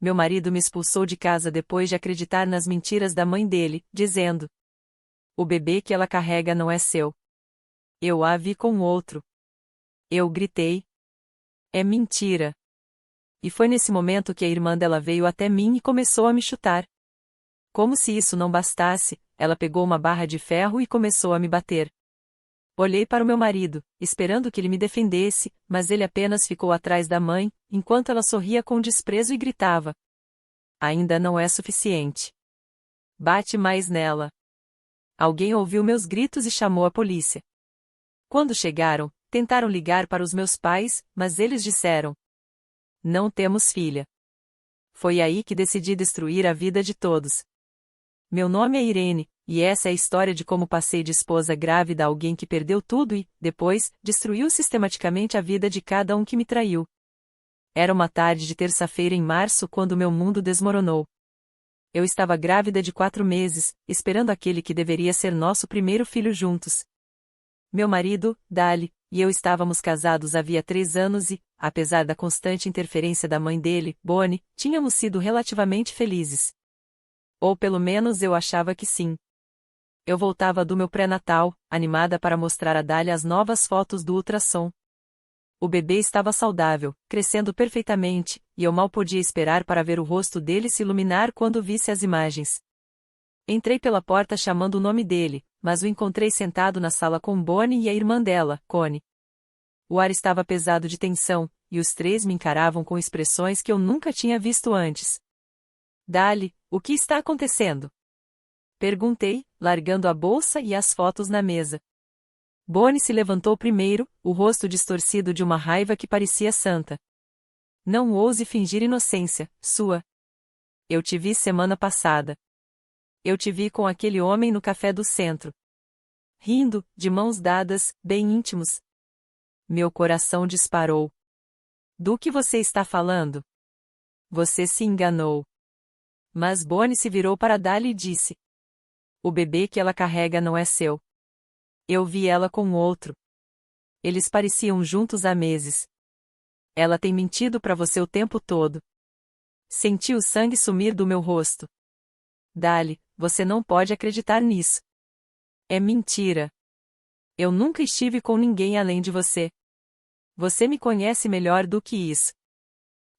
Meu marido me expulsou de casa depois de acreditar nas mentiras da mãe dele, dizendo: o bebê que ela carrega não é seu. Eu a vi com outro. Eu gritei: é mentira. E foi nesse momento que a irmã dela veio até mim e começou a me chutar. Como se isso não bastasse, ela pegou uma barra de ferro e começou a me bater. Olhei para o meu marido, esperando que ele me defendesse, mas ele apenas ficou atrás da mãe, enquanto ela sorria com desprezo e gritava: ainda não é suficiente. Bate mais nela. Alguém ouviu meus gritos e chamou a polícia. Quando chegaram, tentaram ligar para os meus pais, mas eles disseram: não temos filha. Foi aí que decidi destruir a vida de todos. Meu nome é Irene, e essa é a história de como passei de esposa grávida a alguém que perdeu tudo e, depois, destruiu sistematicamente a vida de cada um que me traiu. Era uma tarde de terça-feira em março quando meu mundo desmoronou. Eu estava grávida de 4 meses, esperando aquele que deveria ser nosso primeiro filho juntos. Meu marido, Dali, e eu estávamos casados havia 3 anos e, apesar da constante interferência da mãe dele, Bonnie, tínhamos sido relativamente felizes. Ou pelo menos eu achava que sim. Eu voltava do meu pré-natal, animada para mostrar a Dali as novas fotos do ultrassom. O bebê estava saudável, crescendo perfeitamente, e eu mal podia esperar para ver o rosto dele se iluminar quando visse as imagens. Entrei pela porta chamando o nome dele, mas o encontrei sentado na sala com Bonnie e a irmã dela, Connie. O ar estava pesado de tensão, e os 3 me encaravam com expressões que eu nunca tinha visto antes. Dali, o que está acontecendo? Perguntei, largando a bolsa e as fotos na mesa. Bonnie se levantou primeiro, o rosto distorcido de uma raiva que parecia santa. Não ouse fingir inocência, sua. Eu te vi semana passada. Eu te vi com aquele homem no café do centro. Rindo, de mãos dadas, bem íntimos. Meu coração disparou. Do que você está falando? Você se enganou. Mas Bonnie se virou para Dali e disse: o bebê que ela carrega não é seu. Eu vi ela com outro. Eles pareciam juntos há meses. Ela tem mentido para você o tempo todo. Senti o sangue sumir do meu rosto. Dali, você não pode acreditar nisso. É mentira. Eu nunca estive com ninguém além de você. Você me conhece melhor do que isso.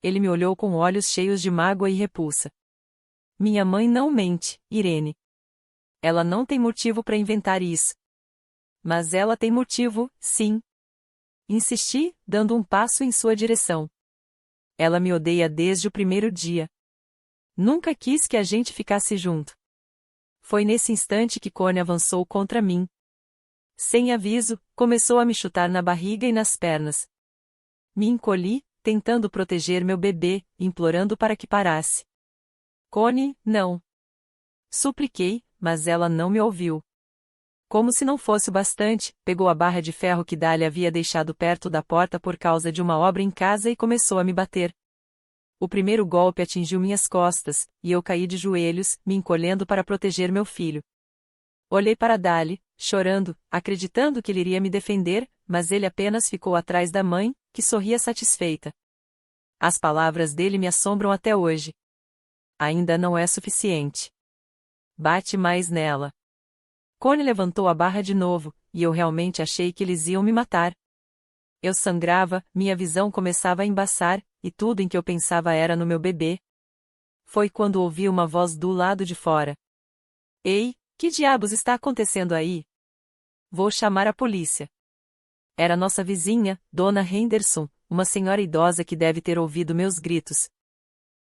Ele me olhou com olhos cheios de mágoa e repulsa. Minha mãe não mente, Irene. Ela não tem motivo para inventar isso. Mas ela tem motivo, sim. Insisti, dando um passo em sua direção. Ela me odeia desde o primeiro dia. Nunca quis que a gente ficasse junto. Foi nesse instante que Connie avançou contra mim. Sem aviso, começou a me chutar na barriga e nas pernas. Me encolhi, tentando proteger meu bebê, implorando para que parasse. Connie, não. Supliquei, mas ela não me ouviu. Como se não fosse o bastante, pegou a barra de ferro que Dali havia deixado perto da porta por causa de uma obra em casa e começou a me bater. O primeiro golpe atingiu minhas costas, e eu caí de joelhos, me encolhendo para proteger meu filho. Olhei para Dali, chorando, acreditando que ele iria me defender, mas ele apenas ficou atrás da mãe, que sorria satisfeita. As palavras dele me assombram até hoje. Ainda não é suficiente. Bate mais nela. Connie levantou a barra de novo, e eu realmente achei que eles iam me matar. Eu sangrava, minha visão começava a embaçar, e tudo em que eu pensava era no meu bebê. Foi quando ouvi uma voz do lado de fora. Ei, que diabos está acontecendo aí? Vou chamar a polícia. Era nossa vizinha, Dona Henderson, uma senhora idosa que deve ter ouvido meus gritos.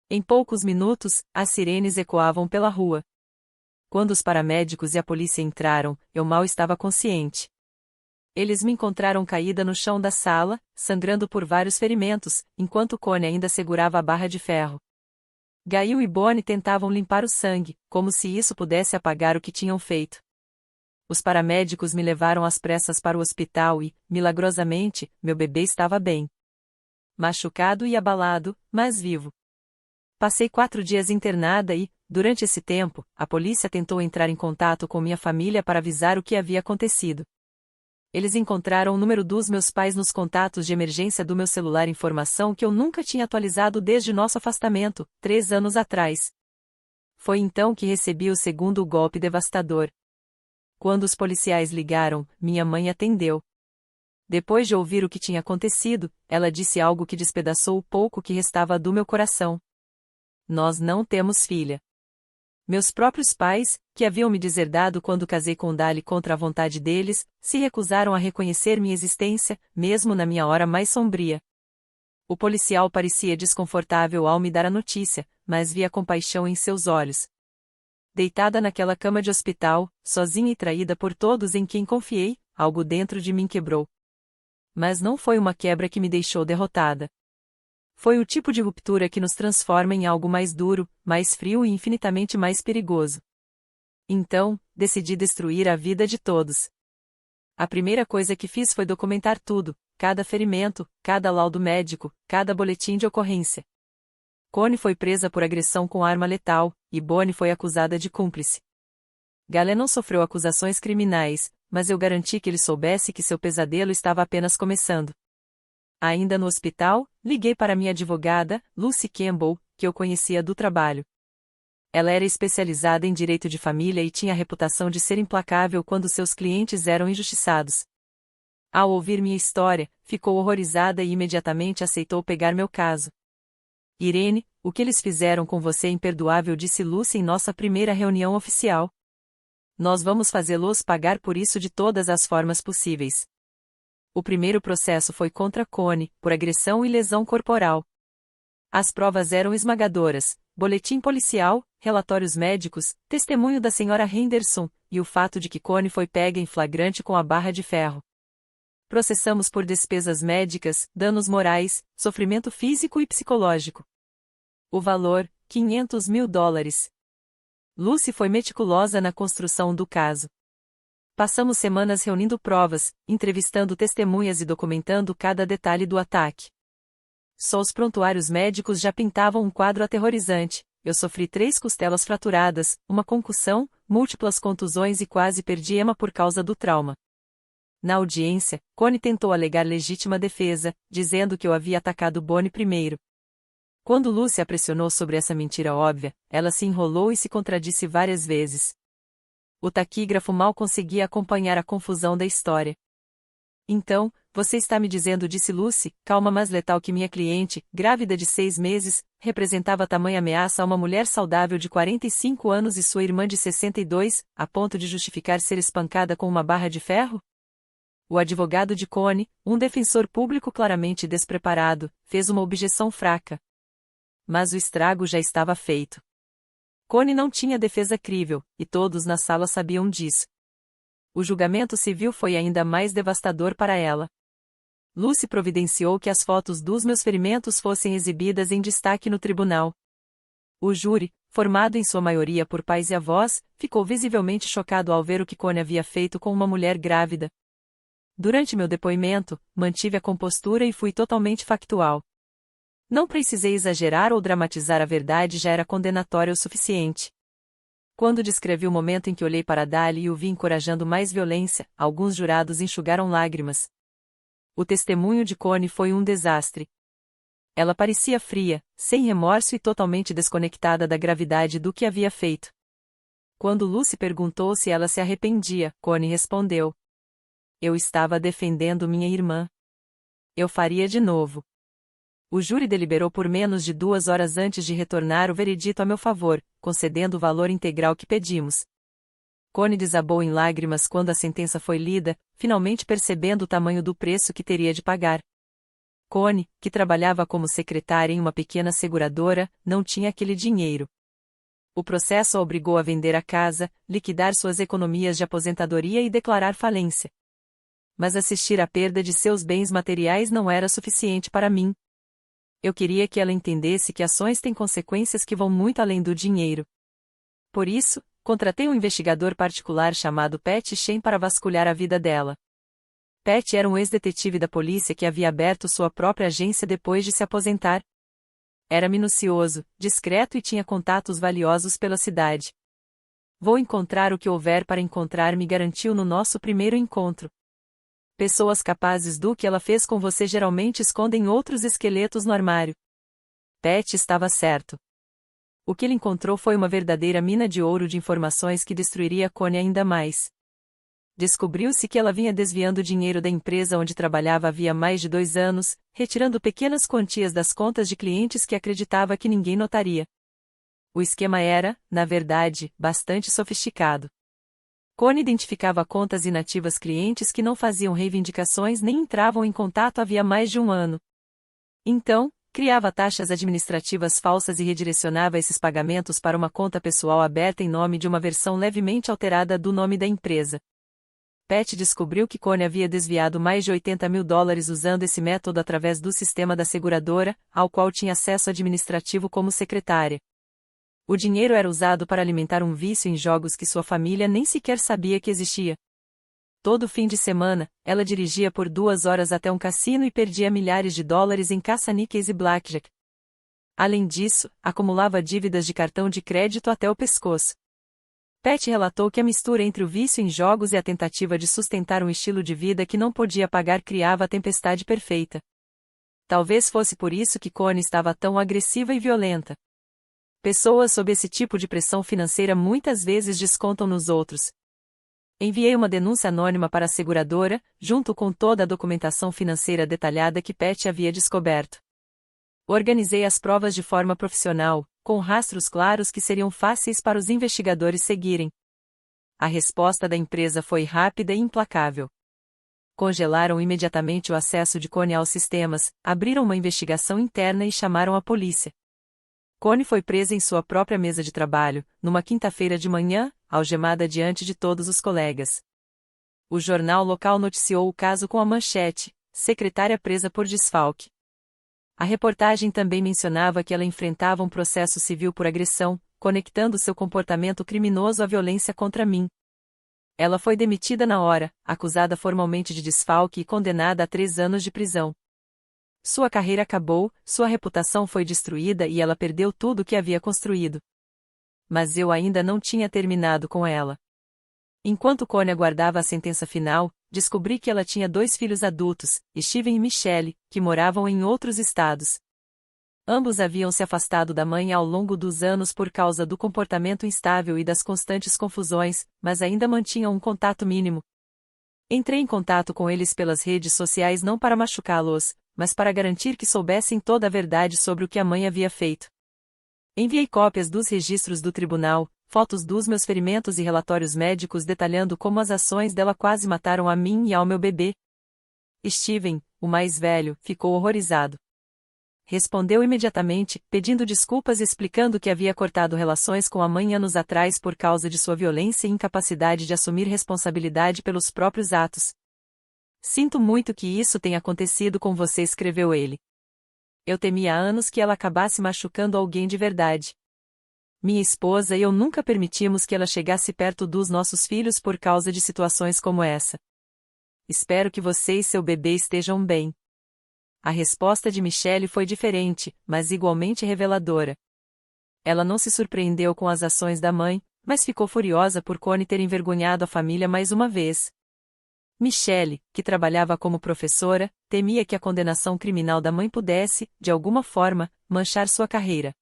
Em poucos minutos, as sirenes ecoavam pela rua. Quando os paramédicos e a polícia entraram, eu mal estava consciente. Eles me encontraram caída no chão da sala, sangrando por vários ferimentos, enquanto Connie ainda segurava a barra de ferro. Gail e Bonnie tentavam limpar o sangue, como se isso pudesse apagar o que tinham feito. Os paramédicos me levaram às pressas para o hospital e, milagrosamente, meu bebê estava bem. Machucado e abalado, mas vivo. Passei 4 dias internada e, durante esse tempo, a polícia tentou entrar em contato com minha família para avisar o que havia acontecido. Eles encontraram o número dos meus pais nos contatos de emergência do meu celular, informação que eu nunca tinha atualizado desde nosso afastamento, 3 anos atrás. Foi então que recebi o segundo golpe devastador. Quando os policiais ligaram, minha mãe atendeu. Depois de ouvir o que tinha acontecido, ela disse algo que despedaçou o pouco que restava do meu coração. Nós não temos filha. Meus próprios pais, que haviam me deserdado quando casei com Dali contra a vontade deles, se recusaram a reconhecer minha existência, mesmo na minha hora mais sombria. O policial parecia desconfortável ao me dar a notícia, mas via compaixão em seus olhos. Deitada naquela cama de hospital, sozinha e traída por todos em quem confiei, algo dentro de mim quebrou. Mas não foi uma quebra que me deixou derrotada. Foi o tipo de ruptura que nos transforma em algo mais duro, mais frio e infinitamente mais perigoso. Então, decidi destruir a vida de todos. A primeira coisa que fiz foi documentar tudo, cada ferimento, cada laudo médico, cada boletim de ocorrência. Connie foi presa por agressão com arma letal, e Bonnie foi acusada de cúmplice. Gale não sofreu acusações criminais, mas eu garanti que ele soubesse que seu pesadelo estava apenas começando. Ainda no hospital, liguei para minha advogada, Lucy Campbell, que eu conhecia do trabalho. Ela era especializada em direito de família e tinha a reputação de ser implacável quando seus clientes eram injustiçados. Ao ouvir minha história, ficou horrorizada e imediatamente aceitou pegar meu caso. Irene, o que eles fizeram com você é imperdoável, disse Lucy em nossa primeira reunião oficial. Nós vamos fazê-los pagar por isso de todas as formas possíveis. O primeiro processo foi contra Connie, por agressão e lesão corporal. As provas eram esmagadoras: boletim policial, relatórios médicos, testemunho da senhora Henderson, e o fato de que Connie foi pega em flagrante com a barra de ferro. Processamos por despesas médicas, danos morais, sofrimento físico e psicológico. O valor, $500.000. Lucy foi meticulosa na construção do caso. Passamos semanas reunindo provas, entrevistando testemunhas e documentando cada detalhe do ataque. Só os prontuários médicos já pintavam um quadro aterrorizante. Eu sofri 3 costelas fraturadas, uma concussão, múltiplas contusões e quase perdi Emma por causa do trauma. Na audiência, Connie tentou alegar legítima defesa, dizendo que eu havia atacado Bonnie primeiro. Quando Lucy a pressionou sobre essa mentira óbvia, ela se enrolou e se contradisse várias vezes. O taquígrafo mal conseguia acompanhar a confusão da história. Então, você está me dizendo, disse Lucy, calma mas letal, que minha cliente, grávida de 6 meses, representava tamanha ameaça a uma mulher saudável de 45 anos e sua irmã de 62, a ponto de justificar ser espancada com uma barra de ferro? O advogado de Connie, um defensor público claramente despreparado, fez uma objeção fraca. Mas o estrago já estava feito. Connie não tinha defesa crível, e todos na sala sabiam disso. O julgamento civil foi ainda mais devastador para ela. Lucy providenciou que as fotos dos meus ferimentos fossem exibidas em destaque no tribunal. O júri, formado em sua maioria por pais e avós, ficou visivelmente chocado ao ver o que Connie havia feito com uma mulher grávida. Durante meu depoimento, mantive a compostura e fui totalmente factual. Não precisei exagerar ou dramatizar, a verdade já era condenatória o suficiente. Quando descrevi o momento em que olhei para Dali e o vi encorajando mais violência, alguns jurados enxugaram lágrimas. O testemunho de Connie foi um desastre. Ela parecia fria, sem remorso e totalmente desconectada da gravidade do que havia feito. Quando Lucy perguntou se ela se arrependia, Connie respondeu: eu estava defendendo minha irmã. Eu faria de novo. O júri deliberou por menos de 2 horas antes de retornar o veredito a meu favor, concedendo o valor integral que pedimos. Connie desabou em lágrimas quando a sentença foi lida, finalmente percebendo o tamanho do preço que teria de pagar. Connie, que trabalhava como secretária em uma pequena seguradora, não tinha aquele dinheiro. O processo a obrigou a vender a casa, liquidar suas economias de aposentadoria e declarar falência. Mas assistir à perda de seus bens materiais não era suficiente para mim. Eu queria que ela entendesse que ações têm consequências que vão muito além do dinheiro. Por isso, contratei um investigador particular chamado Pat Shen para vasculhar a vida dela. Pat era um ex-detetive da polícia que havia aberto sua própria agência depois de se aposentar. Era minucioso, discreto e tinha contatos valiosos pela cidade. Vou encontrar o que houver para encontrar, me garantiu no nosso primeiro encontro. Pessoas capazes do que ela fez com você geralmente escondem outros esqueletos no armário. Pat estava certo. O que ele encontrou foi uma verdadeira mina de ouro de informações que destruiria Connie ainda mais. Descobriu-se que ela vinha desviando dinheiro da empresa onde trabalhava havia mais de 2 anos, retirando pequenas quantias das contas de clientes que acreditava que ninguém notaria. O esquema era, na verdade, bastante sofisticado. Connie identificava contas inativas clientes que não faziam reivindicações nem entravam em contato havia mais de 1 ano. Então, criava taxas administrativas falsas e redirecionava esses pagamentos para uma conta pessoal aberta em nome de uma versão levemente alterada do nome da empresa. Pat descobriu que Connie havia desviado mais de $80 mil usando esse método através do sistema da seguradora, ao qual tinha acesso administrativo como secretária. O dinheiro era usado para alimentar um vício em jogos que sua família nem sequer sabia que existia. Todo fim de semana, ela dirigia por 2 horas até um cassino e perdia milhares de dólares em caça-níqueis e blackjack. Além disso, acumulava dívidas de cartão de crédito até o pescoço. Pat relatou que a mistura entre o vício em jogos e a tentativa de sustentar um estilo de vida que não podia pagar criava a tempestade perfeita. Talvez fosse por isso que Connie estava tão agressiva e violenta. Pessoas sob esse tipo de pressão financeira muitas vezes descontam nos outros. Enviei uma denúncia anônima para a seguradora, junto com toda a documentação financeira detalhada que Pat havia descoberto. Organizei as provas de forma profissional, com rastros claros que seriam fáceis para os investigadores seguirem. A resposta da empresa foi rápida e implacável. Congelaram imediatamente o acesso de Connie aos sistemas, abriram uma investigação interna e chamaram a polícia. Connie foi presa em sua própria mesa de trabalho, numa quinta-feira de manhã, algemada diante de todos os colegas. O jornal local noticiou o caso com a manchete: secretária presa por desfalque. A reportagem também mencionava que ela enfrentava um processo civil por agressão, conectando seu comportamento criminoso à violência contra mim. Ela foi demitida na hora, acusada formalmente de desfalque e condenada a 3 anos de prisão. Sua carreira acabou, sua reputação foi destruída e ela perdeu tudo o que havia construído. Mas eu ainda não tinha terminado com ela. Enquanto Connie aguardava a sentença final, descobri que ela tinha 2 filhos adultos, Steven e Michelle, que moravam em outros estados. Ambos haviam se afastado da mãe ao longo dos anos por causa do comportamento instável e das constantes confusões, mas ainda mantinham um contato mínimo. Entrei em contato com eles pelas redes sociais não para machucá-los, mas para garantir que soubessem toda a verdade sobre o que a mãe havia feito. Enviei cópias dos registros do tribunal, fotos dos meus ferimentos e relatórios médicos detalhando como as ações dela quase mataram a mim e ao meu bebê. Steven, o mais velho, ficou horrorizado. Respondeu imediatamente, pedindo desculpas e explicando que havia cortado relações com a mãe anos atrás por causa de sua violência e incapacidade de assumir responsabilidade pelos próprios atos. Sinto muito que isso tenha acontecido com você, escreveu ele. Eu temia há anos que ela acabasse machucando alguém de verdade. Minha esposa e eu nunca permitimos que ela chegasse perto dos nossos filhos por causa de situações como essa. Espero que você e seu bebê estejam bem. A resposta de Michelle foi diferente, mas igualmente reveladora. Ela não se surpreendeu com as ações da mãe, mas ficou furiosa por Connie ter envergonhado a família mais uma vez. Michelle, que trabalhava como professora, temia que a condenação criminal da mãe pudesse, de alguma forma, manchar sua carreira.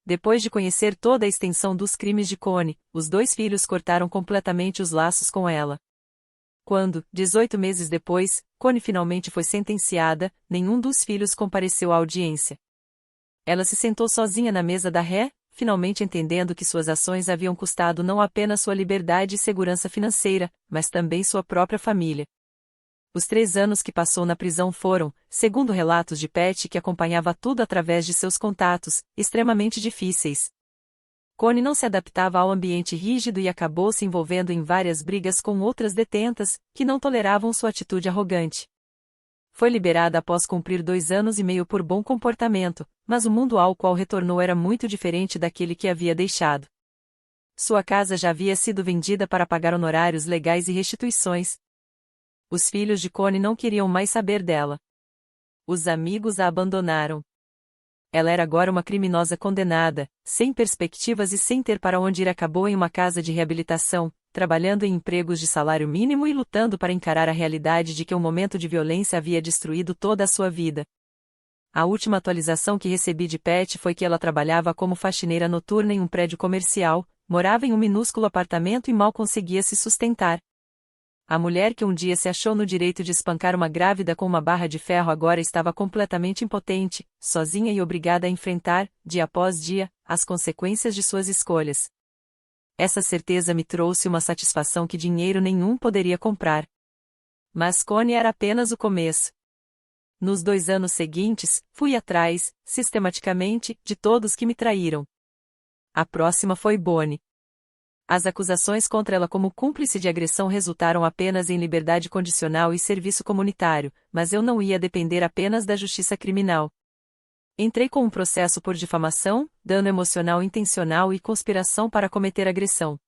Depois de conhecer toda a extensão dos crimes de Connie, os 2 filhos cortaram completamente os laços com ela. Quando, 18 meses depois, Connie finalmente foi sentenciada, nenhum dos filhos compareceu à audiência. Ela se sentou sozinha na mesa da ré, finalmente entendendo que suas ações haviam custado não apenas sua liberdade e segurança financeira, mas também sua própria família. Os 3 anos que passou na prisão foram, segundo relatos de Pat que acompanhava tudo através de seus contatos, extremamente difíceis. Connie não se adaptava ao ambiente rígido e acabou se envolvendo em várias brigas com outras detentas, que não toleravam sua atitude arrogante. Foi liberada após cumprir 2 anos e meio por bom comportamento, mas o mundo ao qual retornou era muito diferente daquele que havia deixado. Sua casa já havia sido vendida para pagar honorários legais e restituições. Os filhos de Connie não queriam mais saber dela. Os amigos a abandonaram. Ela era agora uma criminosa condenada, sem perspectivas e sem ter para onde ir. Acabou em uma casa de reabilitação, trabalhando em empregos de salário mínimo e lutando para encarar a realidade de que um momento de violência havia destruído toda a sua vida. A última atualização que recebi de Pat foi que ela trabalhava como faxineira noturna em um prédio comercial, morava em um minúsculo apartamento e mal conseguia se sustentar. A mulher que um dia se achou no direito de espancar uma grávida com uma barra de ferro agora estava completamente impotente, sozinha e obrigada a enfrentar, dia após dia, as consequências de suas escolhas. Essa certeza me trouxe uma satisfação que dinheiro nenhum poderia comprar. Mas Connie era apenas o começo. Nos 2 anos seguintes, fui atrás, sistematicamente, de todos que me traíram. A próxima foi Bonnie. As acusações contra ela como cúmplice de agressão resultaram apenas em liberdade condicional e serviço comunitário, mas eu não ia depender apenas da justiça criminal. Entrei com um processo por difamação, dano emocional intencional e conspiração para cometer agressão.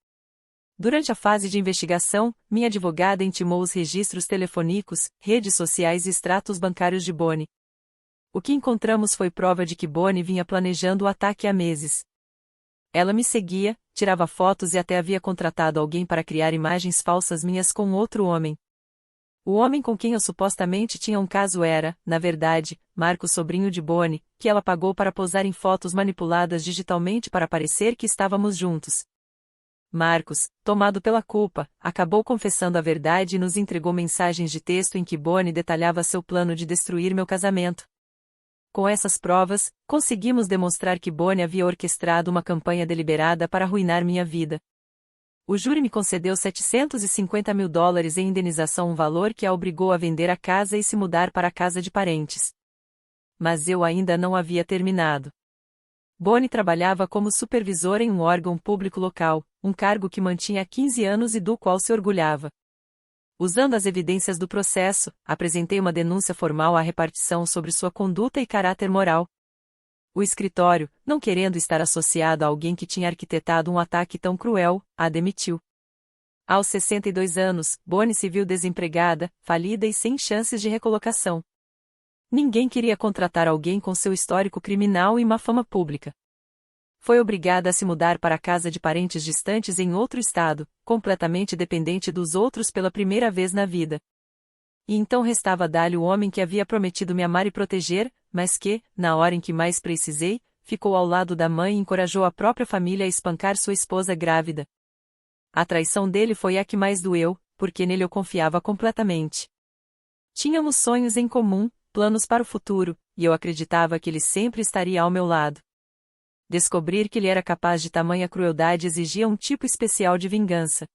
Durante a fase de investigação, minha advogada intimou os registros telefônicos, redes sociais e extratos bancários de Bonnie. O que encontramos foi prova de que Bonnie vinha planejando o ataque há meses. Ela me seguia, tirava fotos e até havia contratado alguém para criar imagens falsas minhas com outro homem. O homem com quem eu supostamente tinha um caso era, na verdade, Marcos, sobrinho de Bonnie, que ela pagou para posar em fotos manipuladas digitalmente para parecer que estávamos juntos. Marcos, tomado pela culpa, acabou confessando a verdade e nos entregou mensagens de texto em que Bonnie detalhava seu plano de destruir meu casamento. Com essas provas, conseguimos demonstrar que Bonnie havia orquestrado uma campanha deliberada para arruinar minha vida. O júri me concedeu $750 mil em indenização, um valor que a obrigou a vender a casa e se mudar para a casa de parentes. Mas eu ainda não havia terminado. Bonnie trabalhava como supervisora em um órgão público local, um cargo que mantinha há 15 anos e do qual se orgulhava. Usando as evidências do processo, apresentei uma denúncia formal à repartição sobre sua conduta e caráter moral. O escritório, não querendo estar associado a alguém que tinha arquitetado um ataque tão cruel, a demitiu. Aos 62 anos, Bonnie se viu desempregada, falida e sem chances de recolocação. Ninguém queria contratar alguém com seu histórico criminal e má fama pública. Foi obrigada a se mudar para a casa de parentes distantes em outro estado, completamente dependente dos outros pela primeira vez na vida. E então restava dar-lhe o homem que havia prometido me amar e proteger, mas que, na hora em que mais precisei, ficou ao lado da mãe e encorajou a própria família a espancar sua esposa grávida. A traição dele foi a que mais doeu, porque nele eu confiava completamente. Tínhamos sonhos em comum, planos para o futuro, e eu acreditava que ele sempre estaria ao meu lado. Descobrir que ele era capaz de tamanha crueldade exigia um tipo especial de vingança.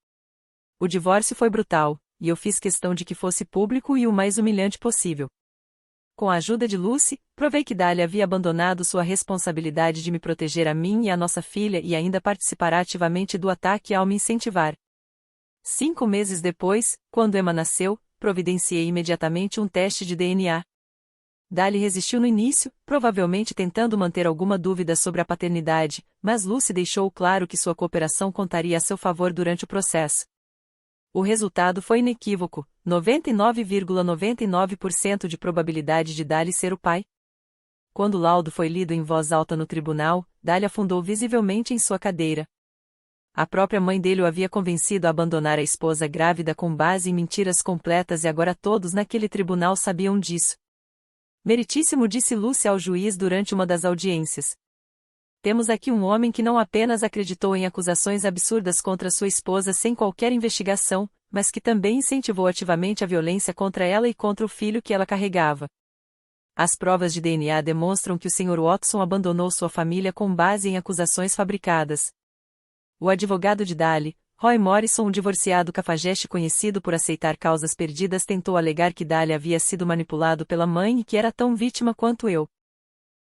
O divórcio foi brutal, e eu fiz questão de que fosse público e o mais humilhante possível. Com a ajuda de Lucy, provei que Dahlia havia abandonado sua responsabilidade de me proteger a mim e a nossa filha e ainda participará ativamente do ataque ao me incentivar. 5 meses depois, quando Emma nasceu, providenciei imediatamente um teste de DNA. Dahlia resistiu no início, provavelmente tentando manter alguma dúvida sobre a paternidade, mas Lucy deixou claro que sua cooperação contaria a seu favor durante o processo. O resultado foi inequívoco, 99,99% de probabilidade de Dahlia ser o pai. Quando o laudo foi lido em voz alta no tribunal, Dahlia afundou visivelmente em sua cadeira. A própria mãe dele o havia convencido a abandonar a esposa grávida com base em mentiras completas e agora todos naquele tribunal sabiam disso. Meritíssimo, disse Lucy ao juiz durante uma das audiências. Temos aqui um homem que não apenas acreditou em acusações absurdas contra sua esposa sem qualquer investigação, mas que também incentivou ativamente a violência contra ela e contra o filho que ela carregava. As provas de DNA demonstram que o Sr. Watson abandonou sua família com base em acusações fabricadas. O advogado de Dahlia, Roy Morrison, um divorciado cafajeste conhecido por aceitar causas perdidas, tentou alegar que Dahlia havia sido manipulado pela mãe e que era tão vítima quanto eu.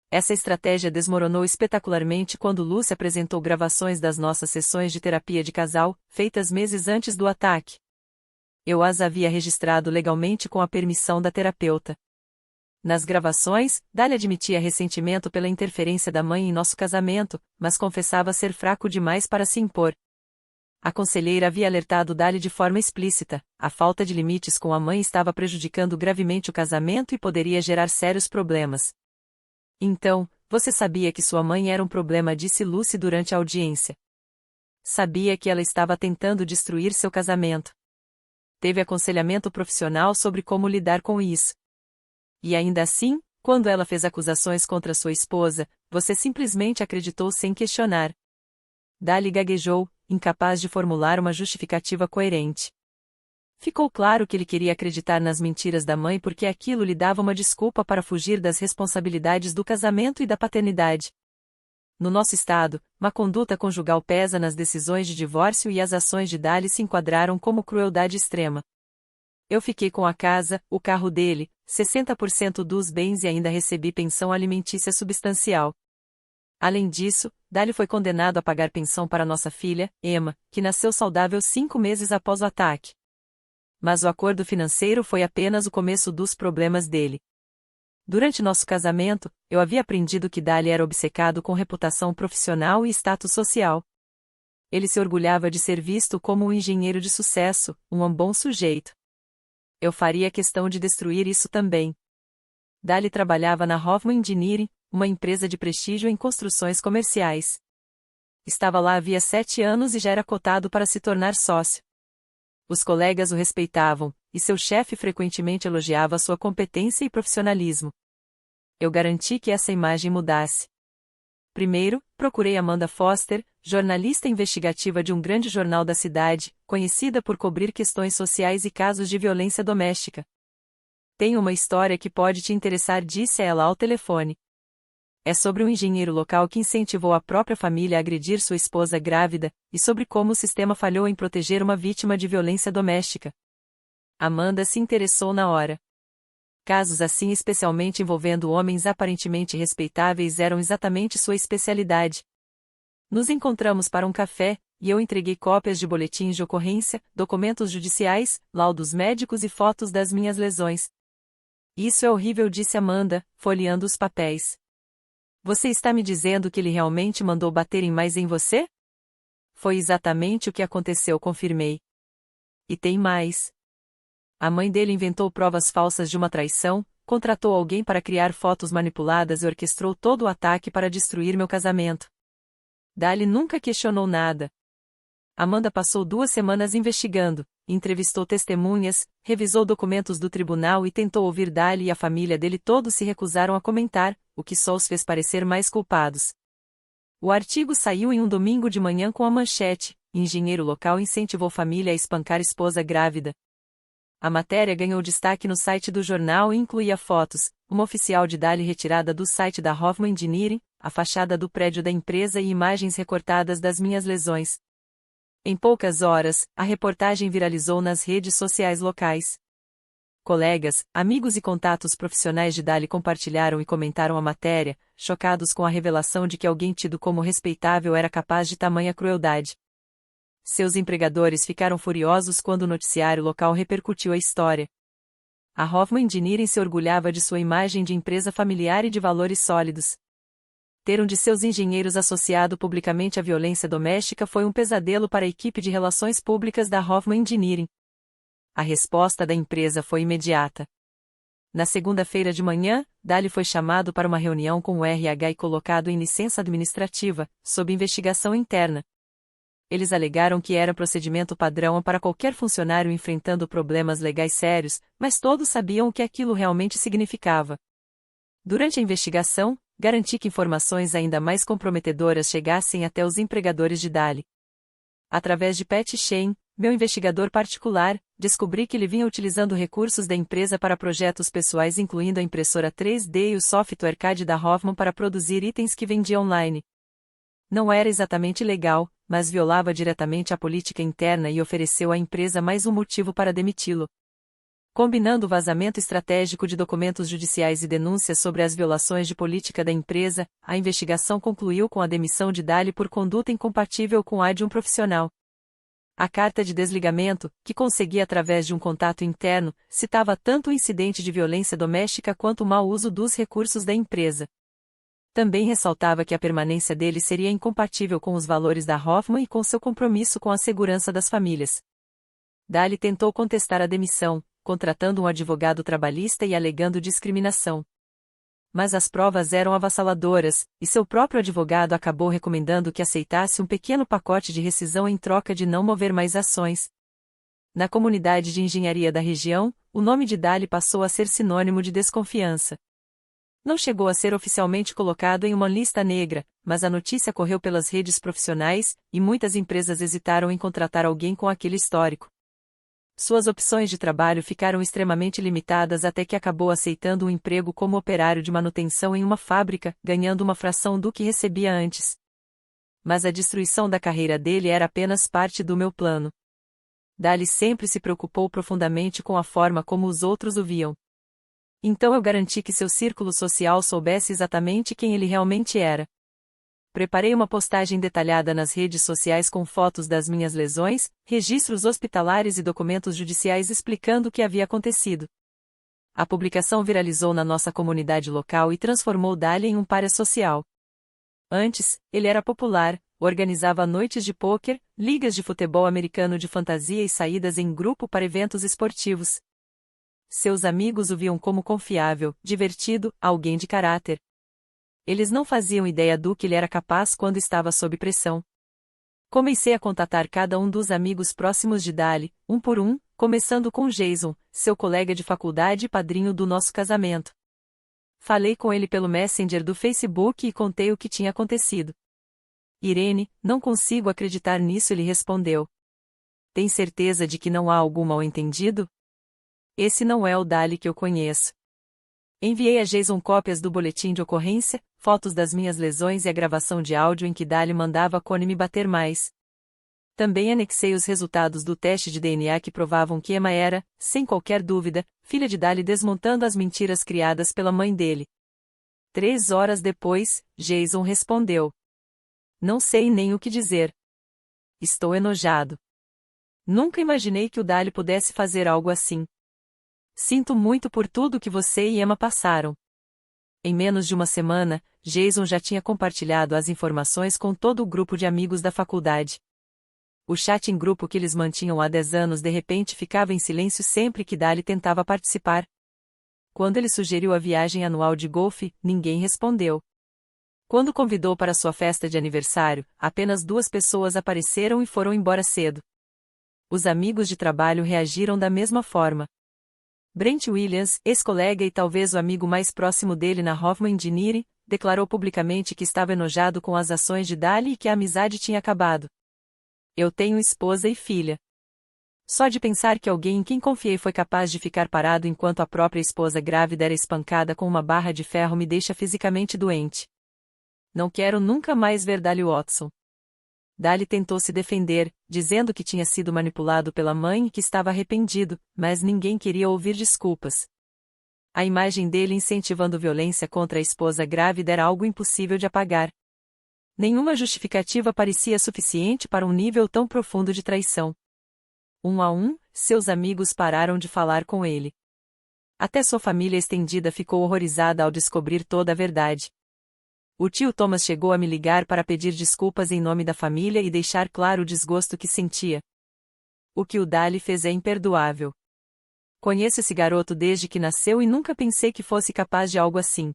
Essa estratégia desmoronou espetacularmente quando Lucy apresentou gravações das nossas sessões de terapia de casal, feitas meses antes do ataque. Eu as havia registrado legalmente com a permissão da terapeuta. Nas gravações, Dahlia admitia ressentimento pela interferência da mãe em nosso casamento, mas confessava ser fraco demais para se impor. A conselheira havia alertado Dahlia de forma explícita: a falta de limites com a mãe estava prejudicando gravemente o casamento e poderia gerar sérios problemas. Então, você sabia que sua mãe era um problema, disse Lucy durante a audiência. Sabia que ela estava tentando destruir seu casamento. Teve aconselhamento profissional sobre como lidar com isso. E ainda assim, quando ela fez acusações contra sua esposa, você simplesmente acreditou sem questionar. Dali gaguejou, incapaz de formular uma justificativa coerente. Ficou claro que ele queria acreditar nas mentiras da mãe porque aquilo lhe dava uma desculpa para fugir das responsabilidades do casamento e da paternidade. No nosso estado, má conduta conjugal pesa nas decisões de divórcio e as ações de Dali se enquadraram como crueldade extrema. Eu fiquei com a casa, o carro dele, 60% dos bens e ainda recebi pensão alimentícia substancial. Além disso, Dali foi condenado a pagar pensão para nossa filha, Emma, que nasceu saudável 5 meses após o ataque. Mas o acordo financeiro foi apenas o começo dos problemas dele. Durante nosso casamento, eu havia aprendido que Dali era obcecado com reputação profissional e status social. Ele se orgulhava de ser visto como um engenheiro de sucesso, um bom sujeito. Eu faria questão de destruir isso também. Dali trabalhava na Hoffman Engineering, uma empresa de prestígio em construções comerciais. Estava lá havia 7 anos e já era cotado para se tornar sócio. Os colegas o respeitavam, e seu chefe frequentemente elogiava sua competência e profissionalismo. Eu garanti que essa imagem mudasse. Primeiro, procurei Amanda Foster, jornalista investigativa de um grande jornal da cidade, conhecida por cobrir questões sociais e casos de violência doméstica. Tenho uma história que pode te interessar, disse ela ao telefone. É sobre um engenheiro local que incentivou a própria família a agredir sua esposa grávida, e sobre como o sistema falhou em proteger uma vítima de violência doméstica. Amanda se interessou na hora. Casos assim, especialmente envolvendo homens aparentemente respeitáveis, eram exatamente sua especialidade. Nos encontramos para um café, e eu entreguei cópias de boletins de ocorrência, documentos judiciais, laudos médicos e fotos das minhas lesões. Isso é horrível, disse Amanda, folheando os papéis. Você está me dizendo que ele realmente mandou baterem mais em você? Foi exatamente o que aconteceu, confirmei. E tem mais. A mãe dele inventou provas falsas de uma traição, contratou alguém para criar fotos manipuladas e orquestrou todo o ataque para destruir meu casamento. Dali nunca questionou nada. Amanda passou 2 semanas investigando, entrevistou testemunhas, revisou documentos do tribunal e tentou ouvir Dali, e a família dele todos se recusaram a comentar, o que só os fez parecer mais culpados. O artigo saiu em um domingo de manhã com a manchete: engenheiro local incentivou família a espancar esposa grávida. A matéria ganhou destaque no site do jornal e incluía fotos, uma oficial de Dali retirada do site da Hoffman Engineering, a fachada do prédio da empresa e imagens recortadas das minhas lesões. Em poucas horas, a reportagem viralizou nas redes sociais locais. Colegas, amigos e contatos profissionais de Dali compartilharam e comentaram a matéria, chocados com a revelação de que alguém tido como respeitável era capaz de tamanha crueldade. Seus empregadores ficaram furiosos quando o noticiário local repercutiu a história. A Hoffman Engineering se orgulhava de sua imagem de empresa familiar e de valores sólidos. Ter um de seus engenheiros associado publicamente à violência doméstica foi um pesadelo para a equipe de relações públicas da Hoffman Engineering. A resposta da empresa foi imediata. Na segunda-feira de manhã, Dali foi chamado para uma reunião com o RH e colocado em licença administrativa, sob investigação interna. Eles alegaram que era procedimento padrão para qualquer funcionário enfrentando problemas legais sérios, mas todos sabiam o que aquilo realmente significava. Durante a investigação, garanti que informações ainda mais comprometedoras chegassem até os empregadores de Dali. Através de Pat Shane, meu investigador particular, descobri que ele vinha utilizando recursos da empresa para projetos pessoais, incluindo a impressora 3D e o software CAD da Hoffman para produzir itens que vendia online. Não era exatamente legal, mas violava diretamente a política interna e ofereceu à empresa mais um motivo para demiti-lo. Combinando o vazamento estratégico de documentos judiciais e denúncias sobre as violações de política da empresa, a investigação concluiu com a demissão de Dali por conduta incompatível com a de um profissional. A carta de desligamento, que consegui através de um contato interno, citava tanto o incidente de violência doméstica quanto o mau uso dos recursos da empresa. Também ressaltava que a permanência dele seria incompatível com os valores da Hoffman e com seu compromisso com a segurança das famílias. Dali tentou contestar a demissão, contratando um advogado trabalhista e alegando discriminação. Mas as provas eram avassaladoras, e seu próprio advogado acabou recomendando que aceitasse um pequeno pacote de rescisão em troca de não mover mais ações. Na comunidade de engenharia da região, o nome de Dali passou a ser sinônimo de desconfiança. Não chegou a ser oficialmente colocado em uma lista negra, mas a notícia correu pelas redes profissionais, e muitas empresas hesitaram em contratar alguém com aquele histórico. Suas opções de trabalho ficaram extremamente limitadas até que acabou aceitando um emprego como operário de manutenção em uma fábrica, ganhando uma fração do que recebia antes. Mas a destruição da carreira dele era apenas parte do meu plano. Dali sempre se preocupou profundamente com a forma como os outros o viam. Então eu garanti que seu círculo social soubesse exatamente quem ele realmente era. Preparei uma postagem detalhada nas redes sociais com fotos das minhas lesões, registros hospitalares e documentos judiciais explicando o que havia acontecido. A publicação viralizou na nossa comunidade local e transformou Dali em um pária social. Antes, ele era popular, organizava noites de pôquer, ligas de futebol americano de fantasia e saídas em grupo para eventos esportivos. Seus amigos o viam como confiável, divertido, alguém de caráter. Eles não faziam ideia do que ele era capaz quando estava sob pressão. Comecei a contatar cada um dos amigos próximos de Dali, um por um, começando com Jason, seu colega de faculdade e padrinho do nosso casamento. Falei com ele pelo Messenger do Facebook e contei o que tinha acontecido. Irene, não consigo acreditar nisso, ele respondeu. Tem certeza de que não há algum mal-entendido? Esse não é o Dali que eu conheço. Enviei a Jason cópias do boletim de ocorrência, fotos das minhas lesões e a gravação de áudio em que Dali mandava a Connie me bater mais. Também anexei os resultados do teste de DNA que provavam que Emma era, sem qualquer dúvida, filha de Dali, desmontando as mentiras criadas pela mãe dele. 3 horas depois, Jason respondeu. Não sei nem o que dizer. Estou enojado. Nunca imaginei que o Dali pudesse fazer algo assim. Sinto muito por tudo que você e Emma passaram. Em menos de uma semana, Jason já tinha compartilhado as informações com todo o grupo de amigos da faculdade. O chat em grupo que eles mantinham há 10 anos de repente ficava em silêncio sempre que Dali tentava participar. Quando ele sugeriu a viagem anual de golfe, ninguém respondeu. Quando convidou para sua festa de aniversário, apenas 2 pessoas apareceram e foram embora cedo. Os amigos de trabalho reagiram da mesma forma. Brent Williams, ex-colega e talvez o amigo mais próximo dele na Hoffman Engineering, declarou publicamente que estava enojado com as ações de Dali e que a amizade tinha acabado. Eu tenho esposa e filha. Só de pensar que alguém em quem confiei foi capaz de ficar parado enquanto a própria esposa grávida era espancada com uma barra de ferro me deixa fisicamente doente. Não quero nunca mais ver Dali Watson. Dali tentou se defender, dizendo que tinha sido manipulado pela mãe e que estava arrependido, mas ninguém queria ouvir desculpas. A imagem dele incentivando violência contra a esposa grávida era algo impossível de apagar. Nenhuma justificativa parecia suficiente para um nível tão profundo de traição. Um a um, seus amigos pararam de falar com ele. Até sua família estendida ficou horrorizada ao descobrir toda a verdade. O tio Thomas chegou a me ligar para pedir desculpas em nome da família e deixar claro o desgosto que sentia. O que o Dali fez é imperdoável. Conheço esse garoto desde que nasceu e nunca pensei que fosse capaz de algo assim.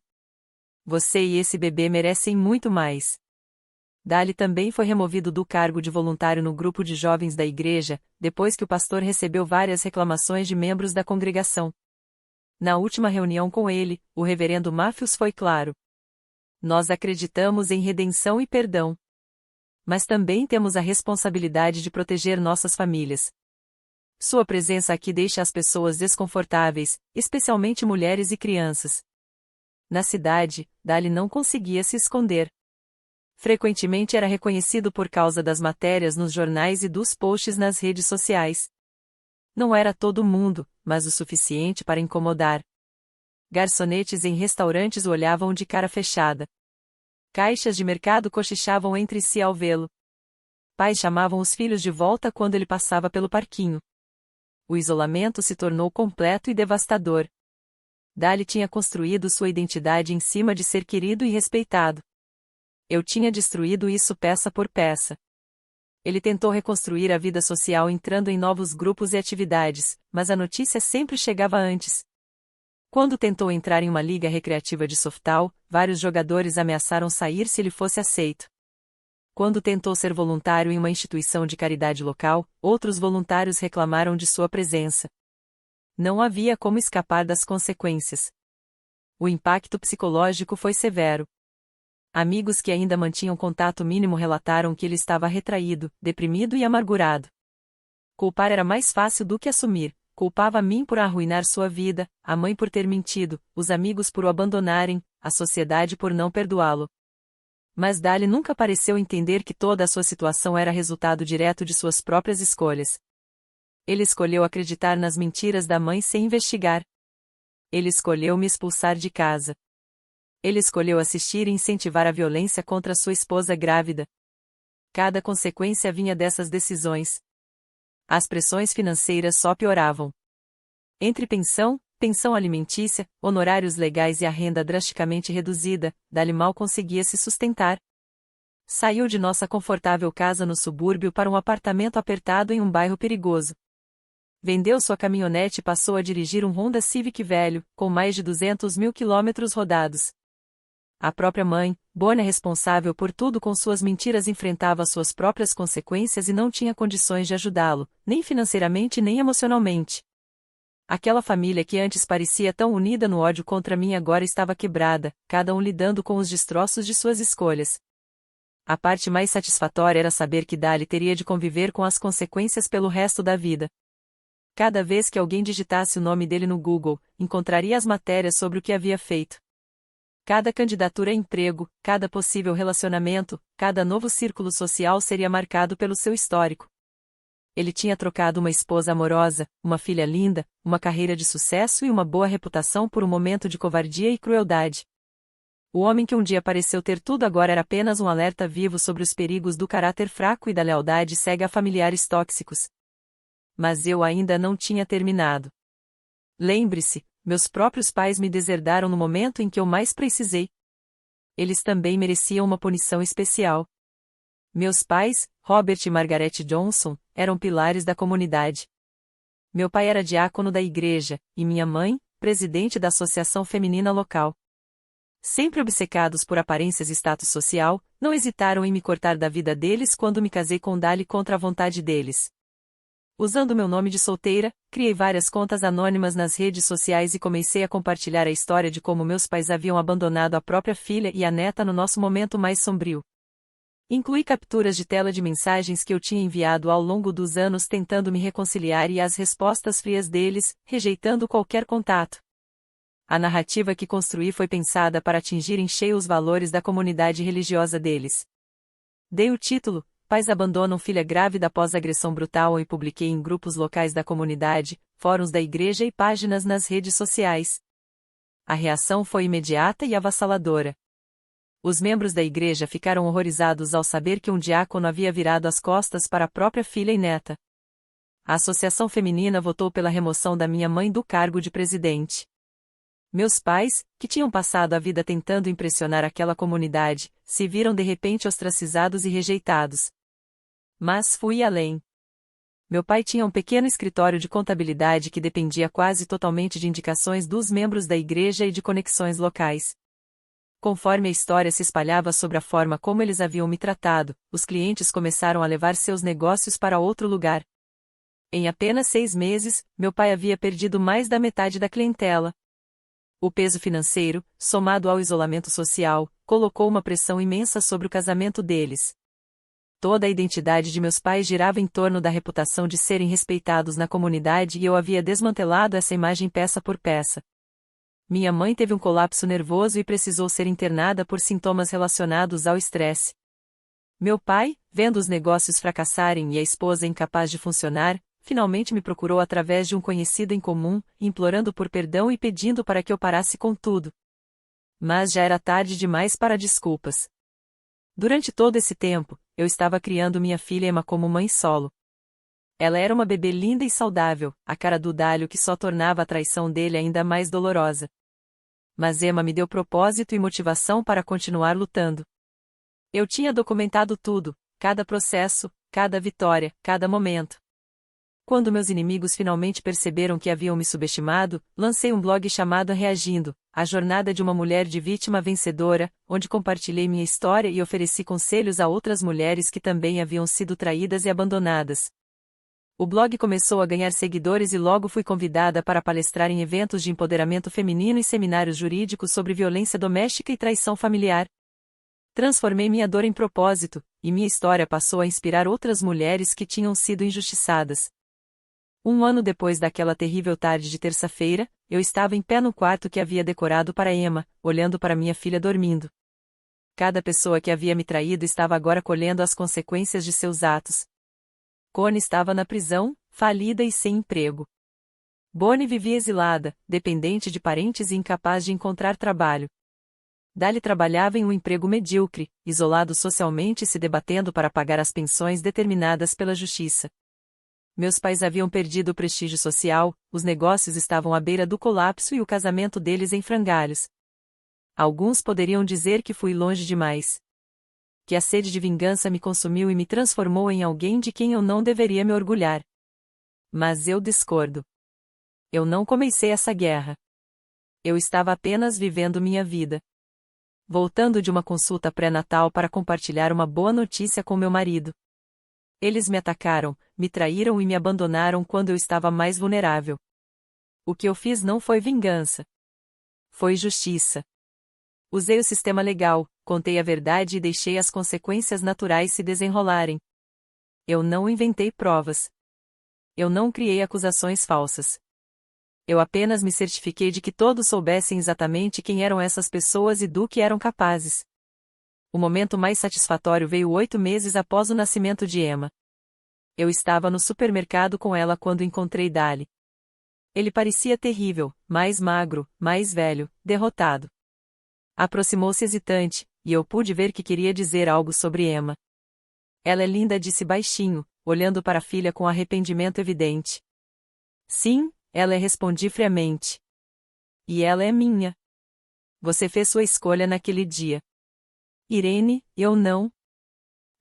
Você e esse bebê merecem muito mais. Dali também foi removido do cargo de voluntário no grupo de jovens da igreja, depois que o pastor recebeu várias reclamações de membros da congregação. Na última reunião com ele, o reverendo Matthews foi claro. Nós acreditamos em redenção e perdão. Mas também temos a responsabilidade de proteger nossas famílias. Sua presença aqui deixa as pessoas desconfortáveis, especialmente mulheres e crianças. Na cidade, Dali não conseguia se esconder. Frequentemente era reconhecido por causa das matérias nos jornais e dos posts nas redes sociais. Não era todo mundo, mas o suficiente para incomodar. Garçonetes em restaurantes o olhavam de cara fechada. Caixas de mercado cochichavam entre si ao vê-lo. Pais chamavam os filhos de volta quando ele passava pelo parquinho. O isolamento se tornou completo e devastador. Dali tinha construído sua identidade em cima de ser querido e respeitado. Eu tinha destruído isso peça por peça. Ele tentou reconstruir a vida social entrando em novos grupos e atividades, mas a notícia sempre chegava antes. Quando tentou entrar em uma liga recreativa de softball, vários jogadores ameaçaram sair se ele fosse aceito. Quando tentou ser voluntário em uma instituição de caridade local, outros voluntários reclamaram de sua presença. Não havia como escapar das consequências. O impacto psicológico foi severo. Amigos que ainda mantinham contato mínimo relataram que ele estava retraído, deprimido e amargurado. Culpar era mais fácil do que assumir. Culpava a mim por arruinar sua vida, a mãe por ter mentido, os amigos por o abandonarem, a sociedade por não perdoá-lo. Mas Dali nunca pareceu entender que toda a sua situação era resultado direto de suas próprias escolhas. Ele escolheu acreditar nas mentiras da mãe sem investigar. Ele escolheu me expulsar de casa. Ele escolheu assistir e incentivar a violência contra sua esposa grávida. Cada consequência vinha dessas decisões. As pressões financeiras só pioravam. Entre pensão alimentícia, honorários legais e a renda drasticamente reduzida, Dali mal conseguia se sustentar. Saiu de nossa confortável casa no subúrbio para um apartamento apertado em um bairro perigoso. Vendeu sua caminhonete e passou a dirigir um Honda Civic velho, com mais de 200 mil quilômetros rodados. A própria mãe, Bonnie responsável por tudo com suas mentiras, enfrentava suas próprias consequências e não tinha condições de ajudá-lo, nem financeiramente nem emocionalmente. Aquela família que antes parecia tão unida no ódio contra mim agora estava quebrada, cada um lidando com os destroços de suas escolhas. A parte mais satisfatória era saber que Dali teria de conviver com as consequências pelo resto da vida. Cada vez que alguém digitasse o nome dele no Google, encontraria as matérias sobre o que havia feito. Cada candidatura a emprego, cada possível relacionamento, cada novo círculo social seria marcado pelo seu histórico. Ele tinha trocado uma esposa amorosa, uma filha linda, uma carreira de sucesso e uma boa reputação por um momento de covardia e crueldade. O homem que um dia pareceu ter tudo agora era apenas um alerta vivo sobre os perigos do caráter fraco e da lealdade cega a familiares tóxicos. Mas eu ainda não tinha terminado. Lembre-se, meus próprios pais me deserdaram no momento em que eu mais precisei. Eles também mereciam uma punição especial. Meus pais, Robert e Margaret Johnson, eram pilares da comunidade. Meu pai era diácono da igreja, e minha mãe, presidente da associação feminina local. Sempre obcecados por aparências e status social, não hesitaram em me cortar da vida deles quando me casei com Dali contra a vontade deles. Usando meu nome de solteira, criei várias contas anônimas nas redes sociais e comecei a compartilhar a história de como meus pais haviam abandonado a própria filha e a neta no nosso momento mais sombrio. Incluí capturas de tela de mensagens que eu tinha enviado ao longo dos anos tentando me reconciliar e as respostas frias deles, rejeitando qualquer contato. A narrativa que construí foi pensada para atingir em cheio os valores da comunidade religiosa deles. Dei o título, Pais abandonam filha grávida após agressão brutal, e publiquei em grupos locais da comunidade, fóruns da igreja e páginas nas redes sociais. A reação foi imediata e avassaladora. Os membros da igreja ficaram horrorizados ao saber que um diácono havia virado as costas para a própria filha e neta. A associação feminina votou pela remoção da minha mãe do cargo de presidente. Meus pais, que tinham passado a vida tentando impressionar aquela comunidade, se viram de repente ostracizados e rejeitados. Mas fui além. Meu pai tinha um pequeno escritório de contabilidade que dependia quase totalmente de indicações dos membros da igreja e de conexões locais. Conforme a história se espalhava sobre a forma como eles haviam me tratado, os clientes começaram a levar seus negócios para outro lugar. Em apenas 6 meses, meu pai havia perdido mais da metade da clientela. O peso financeiro, somado ao isolamento social, colocou uma pressão imensa sobre o casamento deles. Toda a identidade de meus pais girava em torno da reputação de serem respeitados na comunidade e eu havia desmantelado essa imagem peça por peça. Minha mãe teve um colapso nervoso e precisou ser internada por sintomas relacionados ao estresse. Meu pai, vendo os negócios fracassarem e a esposa incapaz de funcionar, finalmente me procurou através de um conhecido em comum, implorando por perdão e pedindo para que eu parasse com tudo. Mas já era tarde demais para desculpas. Durante todo esse tempo, eu estava criando minha filha Emma como mãe solo. Ela era uma bebê linda e saudável, a cara do Dálio que só tornava a traição dele ainda mais dolorosa. Mas Emma me deu propósito e motivação para continuar lutando. Eu tinha documentado tudo, cada processo, cada vitória, cada momento. Quando meus inimigos finalmente perceberam que haviam me subestimado, lancei um blog chamado Reagindo, a jornada de uma mulher de vítima vencedora, onde compartilhei minha história e ofereci conselhos a outras mulheres que também haviam sido traídas e abandonadas. O blog começou a ganhar seguidores e logo fui convidada para palestrar em eventos de empoderamento feminino e seminários jurídicos sobre violência doméstica e traição familiar. Transformei minha dor em propósito, e minha história passou a inspirar outras mulheres que tinham sido injustiçadas. Um ano depois daquela terrível tarde de terça-feira, eu estava em pé no quarto que havia decorado para Emma, olhando para minha filha dormindo. Cada pessoa que havia me traído estava agora colhendo as consequências de seus atos. Connie estava na prisão, falida e sem emprego. Bonnie vivia exilada, dependente de parentes e incapaz de encontrar trabalho. Dali trabalhava em um emprego medíocre, isolado socialmente e se debatendo para pagar as pensões determinadas pela justiça. Meus pais haviam perdido o prestígio social, os negócios estavam à beira do colapso e o casamento deles em frangalhos. Alguns poderiam dizer que fui longe demais. Que a sede de vingança me consumiu e me transformou em alguém de quem eu não deveria me orgulhar. Mas eu discordo. Eu não comecei essa guerra. Eu estava apenas vivendo minha vida. Voltando de uma consulta pré-natal para compartilhar uma boa notícia com meu marido. Eles me atacaram, me traíram e me abandonaram quando eu estava mais vulnerável. O que eu fiz não foi vingança. Foi justiça. Usei o sistema legal, contei a verdade e deixei as consequências naturais se desenrolarem. Eu não inventei provas. Eu não criei acusações falsas. Eu apenas me certifiquei de que todos soubessem exatamente quem eram essas pessoas e do que eram capazes. O momento mais satisfatório veio 8 meses após o nascimento de Emma. Eu estava no supermercado com ela quando encontrei Dali. Ele parecia terrível, mais magro, mais velho, derrotado. Aproximou-se hesitante, e eu pude ver que queria dizer algo sobre Emma. Ela é linda, disse baixinho, olhando para a filha com arrependimento evidente. Sim, ela é, respondi friamente. E ela é minha. Você fez sua escolha naquele dia. Irene, eu não.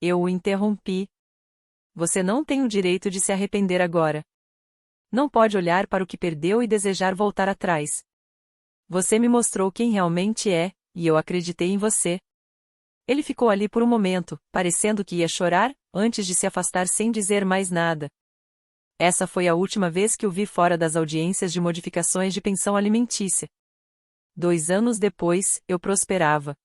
Eu o interrompi. Você não tem o direito de se arrepender agora. Não pode olhar para o que perdeu e desejar voltar atrás. Você me mostrou quem realmente é, e eu acreditei em você. Ele ficou ali por um momento, parecendo que ia chorar, antes de se afastar sem dizer mais nada. Essa foi a última vez que o vi fora das audiências de modificações de pensão alimentícia. 2 anos depois, eu prosperava.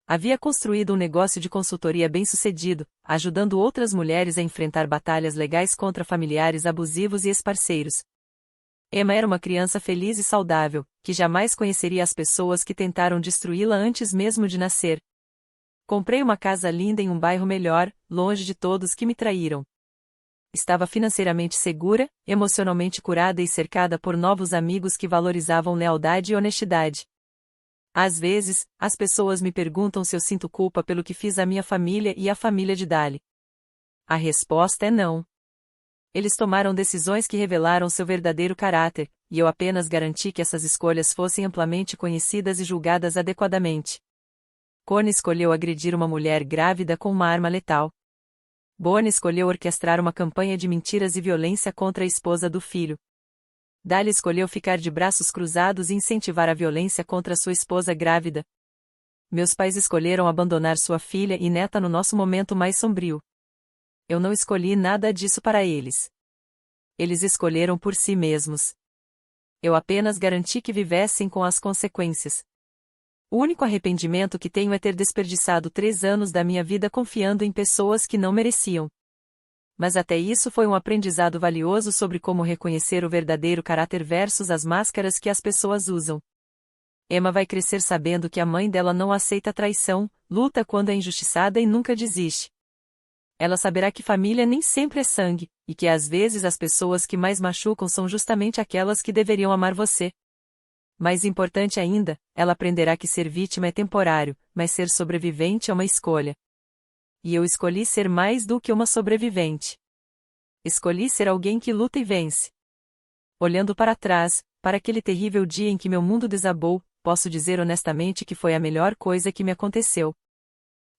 Havia construído um negócio de consultoria bem-sucedido, ajudando outras mulheres a enfrentar batalhas legais contra familiares abusivos e ex-parceiros. Emma era uma criança feliz e saudável, que jamais conheceria as pessoas que tentaram destruí-la antes mesmo de nascer. Comprei uma casa linda em um bairro melhor, longe de todos que me traíram. Estava financeiramente segura, emocionalmente curada e cercada por novos amigos que valorizavam lealdade e honestidade. Às vezes, as pessoas me perguntam se eu sinto culpa pelo que fiz à minha família e à família de Dali. A resposta é não. Eles tomaram decisões que revelaram seu verdadeiro caráter, e eu apenas garanti que essas escolhas fossem amplamente conhecidas e julgadas adequadamente. Connie escolheu agredir uma mulher grávida com uma arma letal. Bonnie escolheu orquestrar uma campanha de mentiras e violência contra a esposa do filho. Dali escolheu ficar de braços cruzados e incentivar a violência contra sua esposa grávida. Meus pais escolheram abandonar sua filha e neta no nosso momento mais sombrio. Eu não escolhi nada disso para eles. Eles escolheram por si mesmos. Eu apenas garanti que vivessem com as consequências. O único arrependimento que tenho é ter desperdiçado 3 anos da minha vida confiando em pessoas que não mereciam. Mas até isso foi um aprendizado valioso sobre como reconhecer o verdadeiro caráter versus as máscaras que as pessoas usam. Emma vai crescer sabendo que a mãe dela não aceita traição, luta quando é injustiçada e nunca desiste. Ela saberá que família nem sempre é sangue, e que às vezes as pessoas que mais machucam são justamente aquelas que deveriam amar você. Mais importante ainda, ela aprenderá que ser vítima é temporário, mas ser sobrevivente é uma escolha. E eu escolhi ser mais do que uma sobrevivente. Escolhi ser alguém que luta e vence. Olhando para trás, para aquele terrível dia em que meu mundo desabou, posso dizer honestamente que foi a melhor coisa que me aconteceu.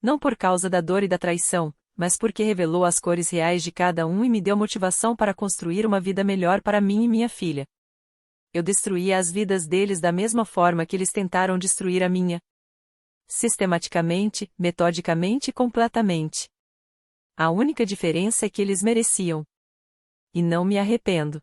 Não por causa da dor e da traição, mas porque revelou as cores reais de cada um e me deu motivação para construir uma vida melhor para mim e minha filha. Eu destruía as vidas deles da mesma forma que eles tentaram destruir a minha. Sistematicamente, metodicamente e completamente. A única diferença é que eles mereciam. E não me arrependo.